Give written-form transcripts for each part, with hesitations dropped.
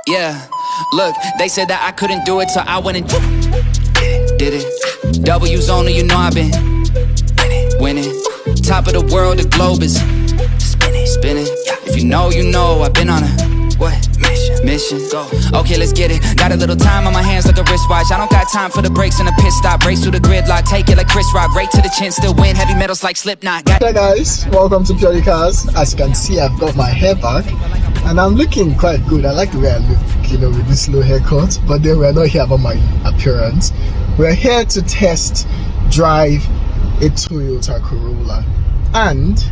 Yeah, look, they said that I couldn't do it, so I went and did it. W's only, you know I've been winning. Top of the world, the globe is spinning. If you know, I've been on a mission. Go. Okay, let's get it. Got a little time on my hands like a wristwatch. I don't got time for the brakes and the pit stop. Race through the gridlock, take it like Chris Rock. Right to the chin, still win. Heavy metals like Slipknot. Hey guys, welcome to Purely Cars. As you can see, I've got my hair back and I'm looking quite good. I like the way I look, with this low haircut. But then we're not here about my appearance. We're here to test drive a Toyota Corolla, and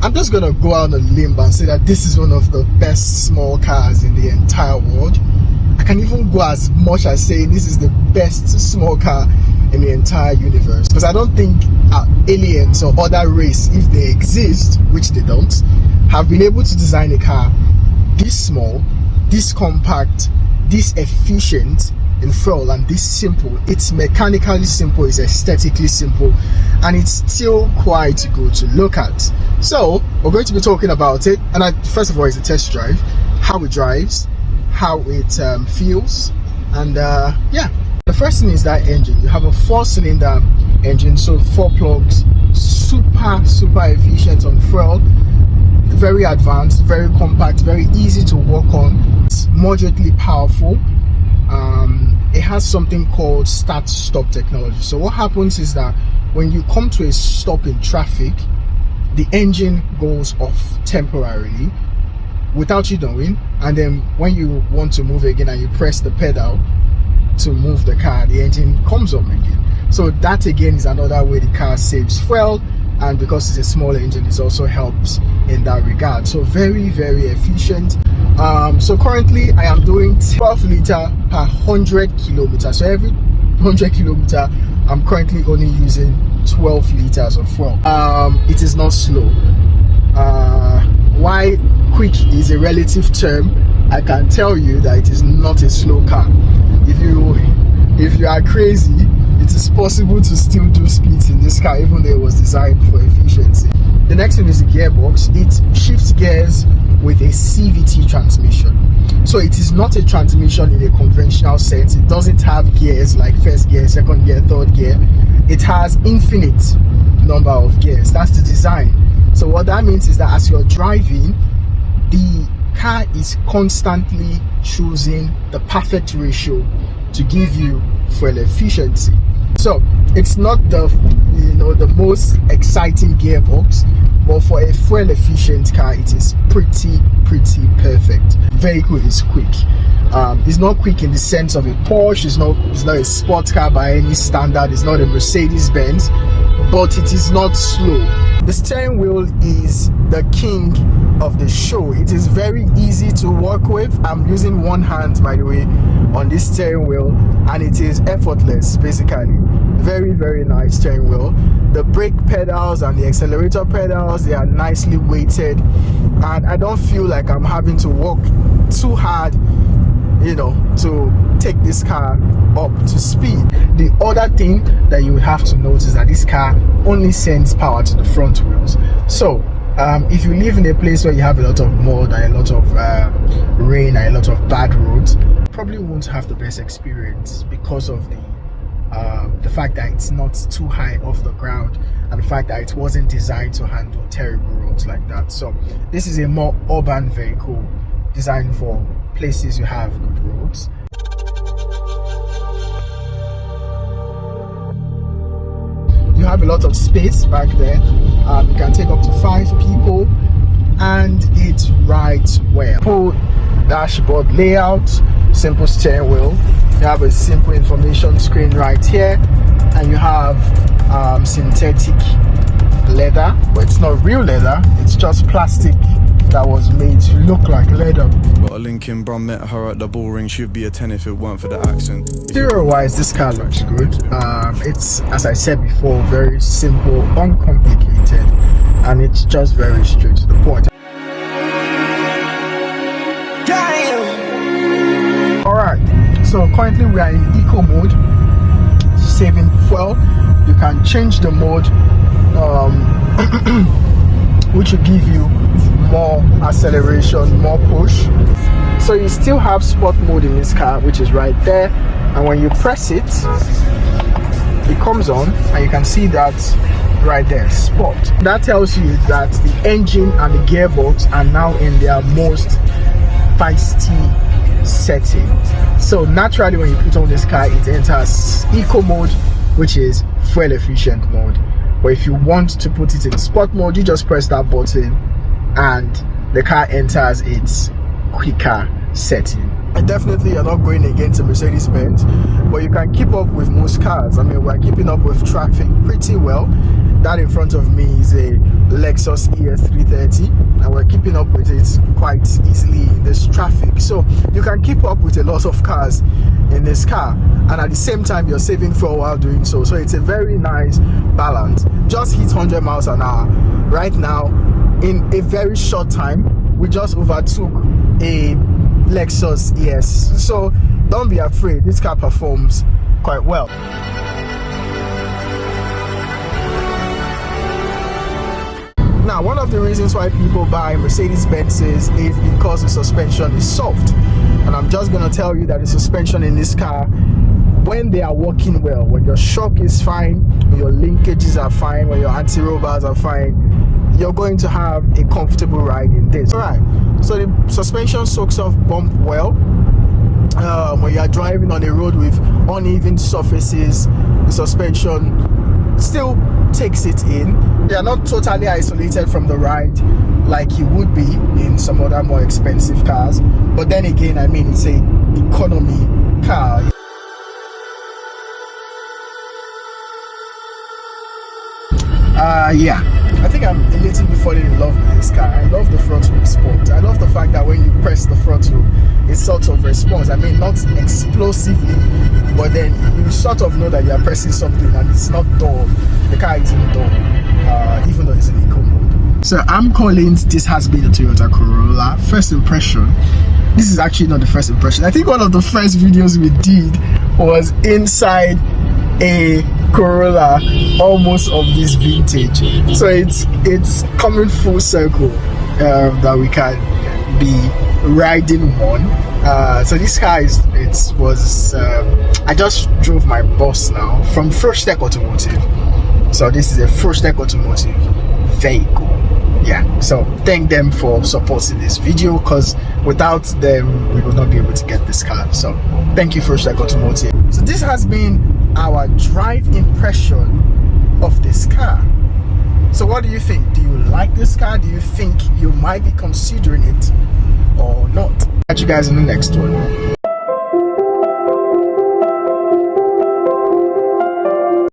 I'm just gonna go out on a limb and say that this is one of the best small cars in the entire world. I can even go as much as saying this is the best small car in the entire universe, because I don't think aliens or other race, if they exist, which they don't, have been able to design a car this small, this compact, this efficient in fuel, and this simple. It's mechanically simple, it's aesthetically simple, and it's still quite good to look at. So we're going to be talking about it, and first of all, it's a test drive, how it drives, how it feels, and yeah. The first thing is that engine. You have a 4-cylinder engine, so 4 plugs, super efficient on fuel, very advanced, very compact, very easy to work on. It's moderately powerful. It has something called start-stop technology. So what happens is that when you come to a stop in traffic, the engine goes off temporarily without you knowing, and then when you want to move again and you press the pedal to move the car, the engine comes on again. So that again is another way the car saves fuel, and because it's a small engine, it also helps in that regard. So very efficient. So currently I am doing 12 liter per 100 kilometers. So every 100 kilometer I'm currently only using 12 liters of fuel. It is not slow. Why quick is a relative term, I can tell you that it is not a slow car. If you are crazy, it is possible to still do speeds in this car, even though it was designed for efficiency. The next one is the gearbox. It shifts gears with a CVT transmission. So it is not a transmission in a conventional sense. It doesn't have gears like first gear, second gear, third gear. It has infinite number of gears. That's the design. So what that means is that as you're driving, the car is constantly choosing the perfect ratio to give you fuel efficiency. So it's not the most exciting gearbox, but for a fuel efficient car, it is pretty perfect. Vehicle is quick. It's not quick in the sense of a Porsche. It's not a sports car by any standard. It's not a Mercedes-Benz, but it is not slow. The steering wheel is the king of the show. It is very easy to work with. I'm using one hand, by the way, on this steering wheel, and it is effortless, basically. Very nice steering wheel. The brake pedals and the accelerator pedals, they are nicely weighted, and I don't feel like I'm having to work too hard, to take this car up to speed. The other thing that you have to notice is that this car only sends power to the front wheels. So if you live in a place where you have a lot of mud and a lot of rain and a lot of bad roads, you probably won't have the best experience because of the fact that it's not too high off the ground, and the fact that it wasn't designed to handle terrible roads like that. So this is a more urban vehicle designed for places you have good roads. You have a lot of space back there. You can take up to 5 people, and it rides well. Full dashboard layout, simple steering wheel. You have a simple information screen right here, and you have synthetic leather, but it's not real leather, it's just plastic that was made to look like leather. Got a Lincoln Brum, met her at the ball ring. She'd be a 10 if it weren't for the accent. Interior wise, this car looks good. It's, as I said before, very simple, uncomplicated, and it's just very straight to the point. Alright, so currently we are in eco mode, saving fuel. You can change the mode, which will give you more acceleration, more push. So you still have sport mode in this car, which is right there, and when you press it, it comes on, and you can see that right there, sport. That tells you that the engine and the gearbox are now in their most feisty setting. So naturally, when you put on this car, it enters eco mode, which is fuel efficient mode. But if you want to put it in sport mode, you just press that button and the car enters its quicker setting. And definitely you're not going against a Mercedes-Benz, but you can keep up with most cars. I mean, we're keeping up with traffic pretty well. That in front of me is a Lexus ES330, and we're keeping up with it quite easily in this traffic. So you can keep up with a lot of cars in this car, and at the same time you're saving fuel while doing so. So it's a very nice balance. Just hit 100 miles an hour right now in a very short time. We just overtook a Lexus ES. So don't be afraid, this car performs quite well. Now, one of the reasons why people buy Mercedes-Benzes is because the suspension is soft. And I'm just going to tell you that the suspension in this car, when they are working well, when your shock is fine, when your linkages are fine, when your anti-roll bars are fine, you're going to have a comfortable ride in this. Alright, so the suspension soaks off bump well. When you are driving on a road with uneven surfaces, the suspension still takes it in. They are not totally isolated from the ride like you would be in some other more expensive cars, but then again, I mean, it's a economy car. Yeah, I think I'm a little bit falling in love with this car. I love the throttle response. I love the fact that when you press the throttle, it sort of responds. I mean, not explosively, but then you sort of know that you are pressing something and it's not dull. The car isn't dull, even though it's in eco mode. So I'm calling this has been a Toyota Corolla. First impression. This is actually not the first impression. I think one of the first videos we did was inside a Corolla, almost of this vintage. So it's coming full circle that we can be riding one. So this car I just drove my bus now from Fresh Tech Automotive. So this is a Fresh Tech Automotive vehicle. Yeah, so thank them for supporting this video, because without them we would not be able to get this car. So thank you, Fresh Tech Automotive. So this has been our drive impression of this car. So what do you think? Do you like this car? Do you think you might be considering it or not? Catch you guys in the next one.